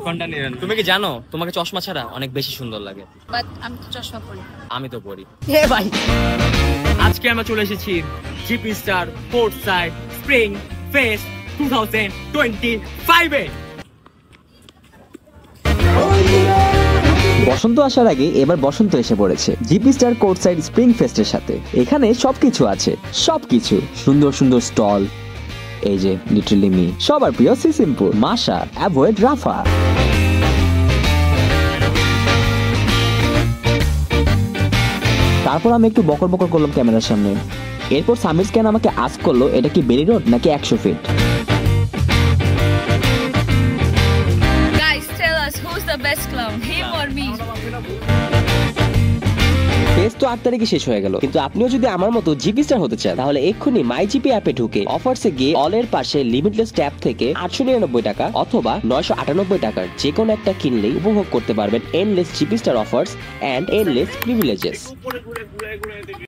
কোনটা নেবেন? তুমি কি জানো তোমাকে চশমা ছাড়া অনেক বেশি সুন্দর লাগে? বাট আমি তো চশমা পরি। আমি তো পরি। হে ভাই, আজকে আমরা চলে এসেছি জিপি স্টার কোর্টসাইড স্প্রিং ফেস্ট 2025 এ। বসন্ত আসার আগে এবার বসন্ত এসে পড়েছে জিপি স্টার কোর্টসাইড স্প্রিং ফেস্টের সাথে। এখানে সবকিছু আছে, সবকিছু সুন্দর সুন্দর স্টল। এই যে লিটারালি মি, সবার প্রিয় সিম্পল মাশা, অ্যাভয়েড রাফা। তারপর আমি একটু বকর বকর করলাম ক্যামেরার সামনে। এরপর সামির স্ক্যান আমাকে আস্ক করলো এটা কি বেরি রোড নাকি 100 fit. Guys, tell us who's the best clown, him or me? Test তো 8 তারিখে শেষ হয়ে গেল, কিন্তু আপনিও যদি আমার মতো জিপি স্টার হতে চান তাহলে এক্ষুনি মাই জিপি অ্যাপে ঢুকে অফারসে গিয়ে অল এর পাশে লিমিটলেস ট্যাব থেকে 899 টাকা অথবা 998 টাকার যে কোনো একটা কিনলেই উপভোগ করতে পারবেন endless GP star offers and endless privileges.